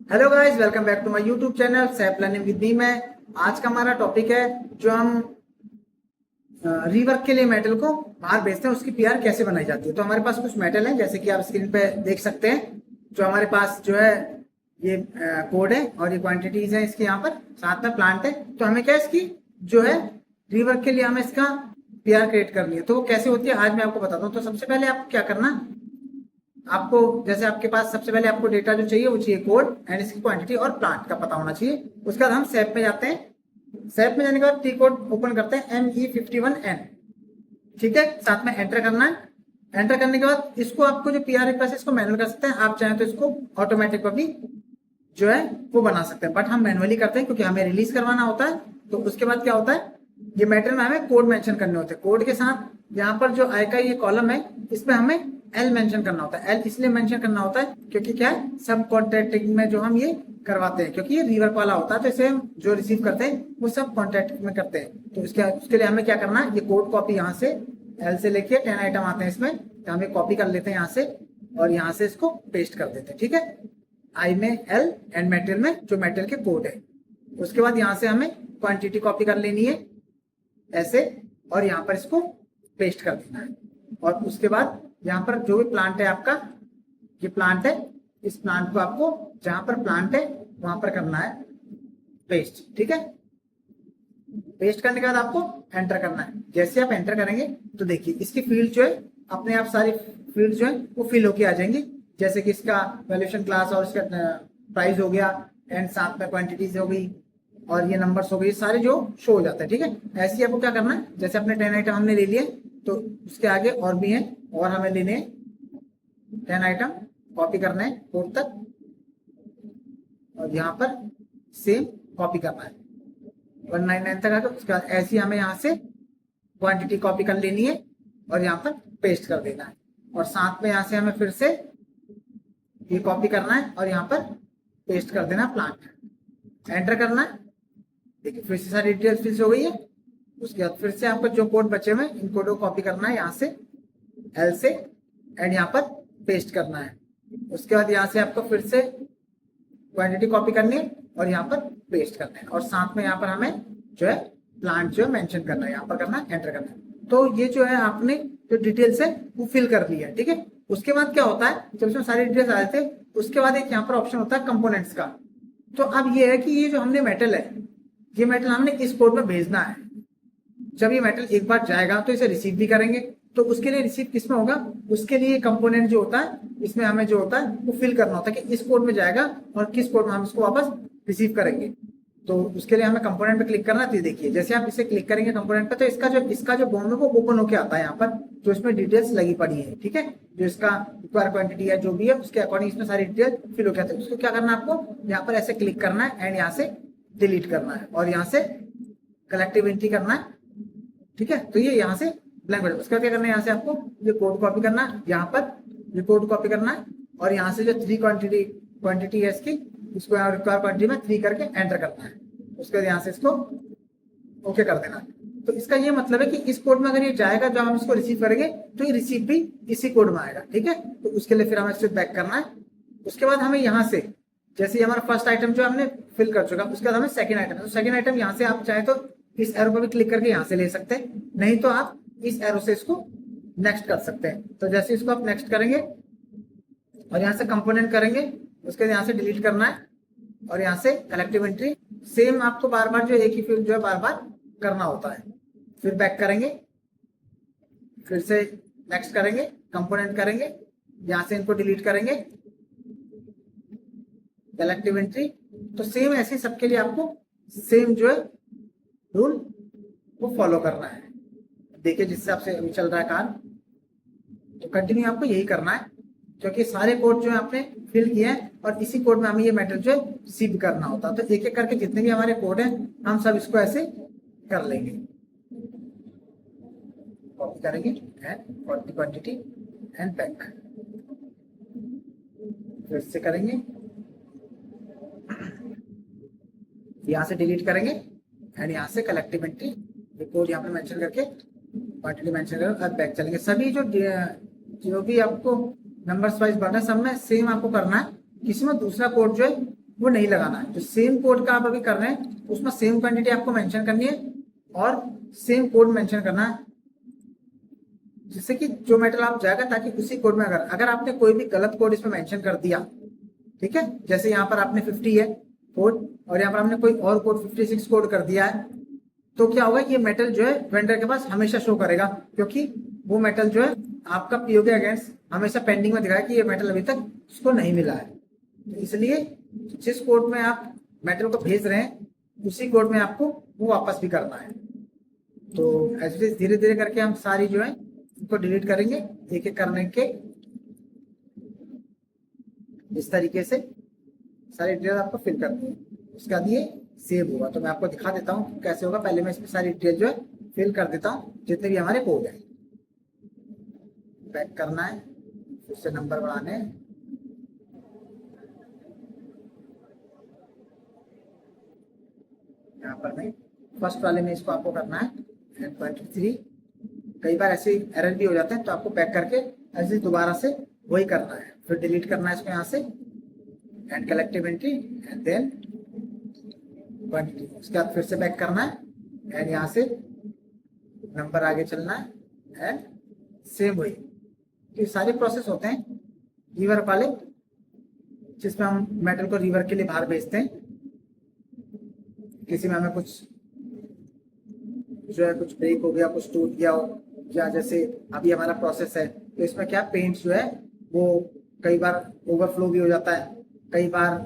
Hello guys, welcome back to my YouTube channel SAP learning with me. मैं आज का हमारा टॉपिक है जो हम रीवर्क के लिए मेटल को बाहर भेजते हैं, उसकी पीआर कैसे बनाई जाती है। तो हमारे पास कुछ मेटल है, जैसे कि आप स्क्रीन पे देख सकते हैं। जो हमारे पास जो है ये कोड है और ये क्वांटिटीज है इसके, यहाँ पर साथ में प्लांट है। तो हमें क्या इसकी जो है रीवर्क के लिए हमें इसका पीआर क्रिएट करनी है। तो वो कैसे होती है आज मैं आपको बताता हूँ। तो सबसे पहले आपको क्या करना, आपको जैसे आपके पास सबसे पहले आपको डेटा जो चाहिए वो चाहिए कोड एंड इसकी क्वांटिटी और प्लांट का पता होना चाहिए। उसके बाद हम सैप में जाते हैं। सैप में जाने के बाद टी कोड ओपन करते हैं ME51N। ठीक है, साथ में एंटर करना है। एंटर करने के बाद इसको आपको जो पीआर रिक्वेस्ट है इसको मैनुअल कर सकते हैं, आप चाहें तो इसको ऑटोमेटिक भी जो है वो बना सकते हैं, बट हम मैनुअली करते हैं क्योंकि हमें रिलीज करवाना होता है। तो उसके बाद क्या होता है, ये मैटर में हमें कोड मेंशन करने होते हैं। कोड के साथ यहाँ पर जो आई का ये कॉलम है इसमें हमें एल मेंशन करना होता है। एल इसलिए मेंशन करना होता है क्योंकि क्या है, सब कॉन्ट्रैक्टिंग में जो हम ये करवाते हैं, क्योंकि ये रिवर्क वाला होता है तो इसे हम जो रिसीव करते हैं वो सब कॉन्ट्रैक्ट में करते हैं। तो उसके लिए हमें क्या करना है, ये कोड कॉपी यहाँ से एल से लेके 10 आइटम आते हैं इसमें, तो हम ये कॉपी कर लेते हैं यहाँ से और यहाँ से इसको पेस्ट कर देते हैं। ठीक है, आई में एल एंड मेटेरियल में जो मेटेरियल के कोड है। उसके बाद यहाँ से हमें क्वांटिटी कॉपी कर लेनी है ऐसे, और यहाँ पर इसको पेस्ट कर देना है। और उसके बाद यहाँ पर जो भी प्लांट है आपका, ये प्लांट है, इस प्लांट को आपको जहां पर प्लांट है वहां पर करना है पेस्ट। ठीक है, पेस्ट करने के बाद आपको एंटर करना है। जैसे आप एंटर करेंगे तो देखिए इसकी फील्ड जो है अपने आप सारी फील्ड जो है वो फिल होके आ जाएंगी। जैसे कि इसका वैल्यूएशन क्लास और इसका प्राइस हो गया एंड साथ में क्वांटिटीज हो गई और ये नंबर्स हो गए, सारे जो शो हो जाते हैं। ठीक है, ऐसे ही आपको क्या करना है, जैसे अपने 10 आइटम हमने ले लिए तो उसके आगे और भी हैं और हमें लेने 10 आइटम कॉपी करना है कोड तक, और यहाँ पर सेम कॉपी करना है 199 तक आकर। उसके बाद ऐसे ही हमें यहाँ से क्वांटिटी कॉपी कर लेनी है और यहाँ पर पेस्ट कर देना है। और साथ में यहाँ से हमें फिर से ये कॉपी करना है और यहाँ पर पेस्ट कर देना प्लांट। एंटर करना है, देखिए फिर से सारी डिटेल्स फिल हो गई है। उसके बाद फिर से आपको जो कोड बचे हुए इन कोडों को कॉपी करना है यहाँ से एल से एंड यहाँ पर पेस्ट करना है। उसके बाद यहाँ से आपको फिर से क्वांटिटी कॉपी करनी है और यहाँ पर पेस्ट करना है, और साथ में यहाँ पर हमें जो है प्लांट जो है मेंशन करना है, यहाँ पर करना है, एंटर करना है। तो ये जो है आपने जो डिटेल्स है वो फिल कर ली है। ठीक है, उसके बाद क्या होता है, जब इसमें सारी डिटेल्स आ जाते हैं उसके बाद एक यहाँ पर ऑप्शन होता है कंपोनेंट्स का। तो अब ये है कि ये जो हमने मेटल है, ये मेटल हमने इस कोड में भेजना है। जब ये मेटल एक बार जाएगा तो इसे रिसीव भी करेंगे, तो उसके लिए रिसीव किस में होगा, उसके लिए कंपोनेंट जो होता है इसमें हमें जो होता है वो फिल करना होता है कि इस कोड में जाएगा और किस कोड में हम इसको वापस रिसीव करेंगे। तो उसके लिए हमें कंपोनेंट पे क्लिक करना है। तो देखिए जैसे आप इसे क्लिक करेंगे कंपोनेंट पे तो इसका जो बॉन्ड है वो ओपन होकर आता है यहाँ पर, जो इसमें डिटेल्स लगी पड़ी है। ठीक है, जो इसका रिक्वायर क्वांटिटी है जो भी है उसके अकॉर्डिंग इसमें सारी डिटेल फिल होकर आती है। उसको क्या करना है, आपको यहाँ पर ऐसे क्लिक करना है एंड यहाँ से डिलीट करना है और यहाँ से कलेक्टिव एंट्री करना है। ठीक है, तो ये यहाँ से ब्लैंक हो जाएगा। उसका क्या करना है, यहाँ से आपको ये कोड कॉपी करना है, यहाँ पर ये कोड कॉपी करना है और यहाँ से जो 3 क्वांटिटी है इसकी, इसको यहाँ रिक्वायर क्वांटिटी में 3 करके एंटर करना है। उसके बाद यहाँ से इसको ओके कर देना है। तो इसका ये मतलब है कि इस कोड में अगर ये जाएगा जब हम इसको रिसीव करेंगे तो ये रिसीव भी इसी कोड में आएगा। ठीक है, तो उसके लिए फिर हमें इसे बैक करना है। उसके बाद हमें यहाँ से जैसे हमारा फर्स्ट आइटम जो हमने फिल कर चुका, उसके बाद हमें सेकंड आइटम, तो सेकंड आइटम यहाँ से आप चाहे तो इस एरो पर भी क्लिक करके यहाँ से ले सकते हैं, नहीं तो आप इस एरो से इसको नेक्स्ट कर सकते हैं। तो जैसे इसको आप नेक्स्ट करेंगे और यहाँ से कंपोनेंट करेंगे, उसके बाद यहाँ से डिलीट करना है और यहाँ से कलेक्टिव एंट्री सेम आपको बार बार जो एक ही फील्ड जो है बार बार करना होता है। फिर बैक करेंगे, फिर से नेक्स्ट करेंगे, कंपोनेंट करेंगे, यहाँ से इनको डिलीट करेंगे, कलेक्टिव एंट्री। तो सेम ऐसे सबके लिए आपको सेम जो है रूल वो फॉलो करना है। देखिए जिससे आपसे अभी चल रहा है काम, तो कंटिन्यू आपको यही करना है क्योंकि सारे कोड जो है आपने फिल किए हैं और इसी कोड में हमें ये मैटर जो है रिसीव करना होता है। तो एक एक करके जितने भी हमारे कोड हैं हम सब इसको ऐसे कर लेंगे, कॉपी करेंगे एंड क्वांटिटी एंड बैक, फिर से करेंगे, यहाँ से डिलीट करेंगे एंड यहाँ से कलेक्टिव एंट्री कोड यहाँ पे मेंशन करके क्वांटिटी मेंशन करके बैक चलेंगे। सभी जो भी आपको नंबर्स वाइज बढ़ना है सब में सेम आपको करना है, किसी में दूसरा कोड जो है वो नहीं लगाना है। जो सेम कोड का आप अभी कर रहे हैं उसमें सेम क्वांटिटी आपको मेंशन करनी है और सेम कोड मेंशन करना है, जिससे कि जो मेटल आप जाएगा, ताकि उसी कोड में अगर आपने कोई भी गलत कोड इसमें मेंशन कर दिया, ठीक है, जैसे यहाँ पर आपने 50 है कोड और यहाँ पर आपने कोई और कोड 56 कोड कर दिया है, तो क्या होगा, ये मेटल जो है वेंडर के पास हमेशा शो करेगा, क्योंकि वो मेटल जो है आपका पीओ के अगेंस्ट हमेशा पेंडिंग में दिखाएगा कि ये मेटल अभी तक उसको नहीं मिला है। तो इसलिए जिस कोड में आप मेटल को भेज रहे हैं उसी कोड में आपको वो वापस भी करना है। तो ऐसे धीरे धीरे करके हम सारी जो है इनको डिलीट करेंगे एक एक करने के, इस तरीके से सारी डिटेल आपको फिल करनी है। उसके बाद ये सेव होगा, तो मैं आपको दिखा देता हूँ कैसे होगा। पहले मैं इसमें सारी डिटेल जो है फिल कर देता हूँ, जितने भी हमारे कोड है। बैक करना है, फिर से नंबर बढ़ाने हैं, यहाँ पर नहीं, फर्स्ट वाले में इसको आपको करना है 23। कई बार ऐसे एरर भी हो जाते हैं, तो आपको बैक करके ऐसे दोबारा से वही करना है, फिर डिलीट करना है इसको यहाँ से, and collective entry and then quantity. उसके बाद फिर से बैक करना है एंड यहाँ से नंबर आगे चलना है एंड सेम वही। ये सारे प्रोसेस होते हैं रिवर वाले, जिसमें हम मेटल को रिवर के लिए बाहर भेजते हैं। किसी में हमें कुछ जो है कुछ ब्रेक हो गया, कुछ टूट गया हो, या जैसे अभी हमारा प्रोसेस है तो इसमें क्या पेंट जो है वो कई बार ओवरफ्लो भी हो जाता है, कई बार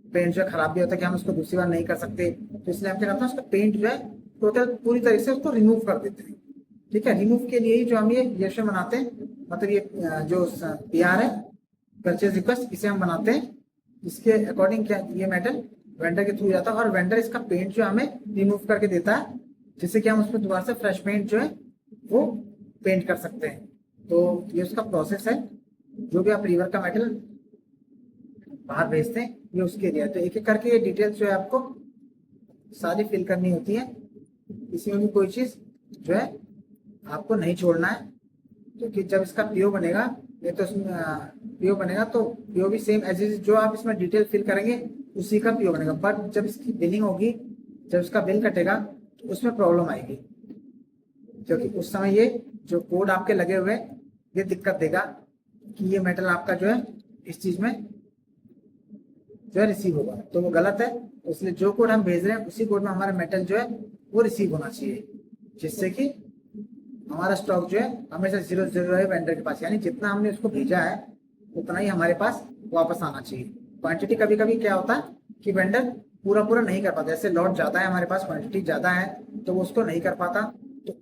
पेंट जो है खराब भी होता है कि हम उसको दूसरी बार नहीं कर सकते, तो इसलिए हम क्या करते हैं उसका पेंट जो है टोटल पूरी तरीके से उसको रिमूव कर देते हैं। ठीक है, रिमूव के लिए ही जो हम ये रिएक्शन बनाते हैं, मतलब ये जो पीआर है परचेज रिक्वेस्ट, इसे हम बनाते हैं, इसके अकॉर्डिंग क्या ये मेटल वेंडर के थ्रू जाता है और वेंडर इसका पेंट जो हमें रिमूव करके देता है, जिससे कि हम उसमें दोबारा से फ्रेश पेंट जो है वो पेंट कर सकते हैं। तो ये उसका प्रोसेस है। जो भी आप रिवर का मेटल बाहर भेजते हैं ये उसके लिए। तो एक एक करके ये डिटेल्स जो है आपको सारी फिल करनी होती है, इसी में भी कोई चीज जो है आपको नहीं छोड़ना है, क्योंकि जब इसका पीओ बनेगा, ये तो पीओ बनेगा तो पीओ भी सेम एज इज जो आप इसमें डिटेल फिल करेंगे उसी का पीओ बनेगा। बट जब इसकी बिलिंग होगी, जब इसका बिल कटेगा तो उसमें प्रॉब्लम आएगी, क्योंकि उस समय ये जो कोड आपके लगे हुए ये दिक्कत देगा कि ये मेटल आपका जो है इस चीज में जो है रिसीव होगा, तो वो गलत है। इसलिए जो कोड हम भेज रहे हैं उसी कोड में हमारा मेटल जो है वो रिसीव होना चाहिए, जिससे कि हमारा स्टॉक जो है हमेशा 0-0 रहे वेंडर के पास, यानी जितना हमने उसको भेजा है उतना ही हमारे पास वापस आना चाहिए। क्वांटिटी कभी कभी क्या होता है कि वेंडर पूरा पूरा नहीं कर पाता, जैसे लॉट ज्यादा है हमारे पास, क्वांटिटी ज्यादा है तो वो उसको नहीं कर पाता, तो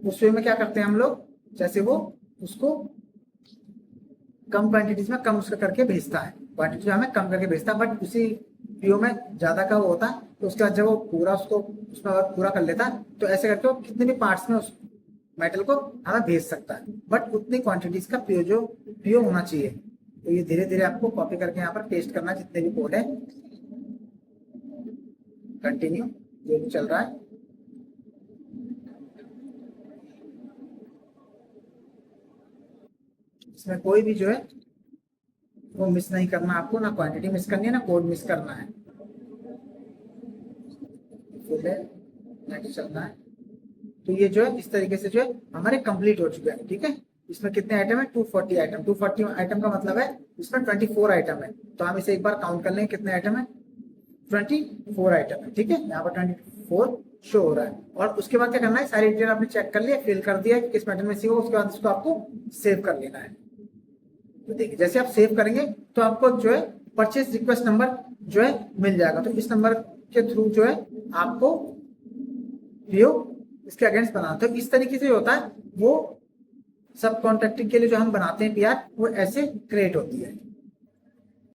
उस वे में क्या करते हैं हम लोग, जैसे वो उसको कम क्वांटिटीज में कम उसका करके भेजता है, क्वांटिटी हमें कम करके भेजता है, बट उसी पीओ में ज्यादा का वो होता है, तो उसके बाद जब वो पूरा उसको उसमें पूरा कर लेता है तो ऐसे करके वो कितने भी पार्ट्स में उस मेटल को हमें भेज सकता है, बट उतनी क्वांटिटीज का पीओ होना चाहिए। तो ये धीरे धीरे आपको कॉपी करके यहाँ पर पेस्ट करना, जितने भी कोड है। कंटिन्यू जो भी चल रहा है, इसमें कोई भी जो है वो मिस नहीं करना आपको, ना क्वांटिटी मिस करनी है ना कोड मिस करना है। फुल है, नेक्स्ट चलना है। तो ये जो है इस तरीके से जो है हमारे कंप्लीट हो चुके हैं। ठीक है, इसमें कितने आइटम है, 240 आइटम। 240 आइटम का मतलब है इसमें 24 आइटम है, तो हम इसे एक बार काउंट कर लेंगे कितने आइटम है, 24 आइटम है। ठीक है, यहाँ पर 24 शो हो रहा है। और उसके बाद क्या करना है, सारी डिटेल आपने चेक कर लिया, फिल कर दिया कि किस मेटल में सी हो, उसके बाद इसको आपको सेव कर लेना है। तो देखिए जैसे आप सेव करेंगे तो आपको जो है परचेज रिक्वेस्ट नंबर जो है मिल जाएगा, तो इस नंबर के थ्रू जो है आपको पीओ इसके अगेंस्ट बनाना। तो इस तरीके से होता है वो सब कॉन्ट्रैक्टिंग के लिए जो हम बनाते हैं पीआर, वो ऐसे क्रिएट होती है।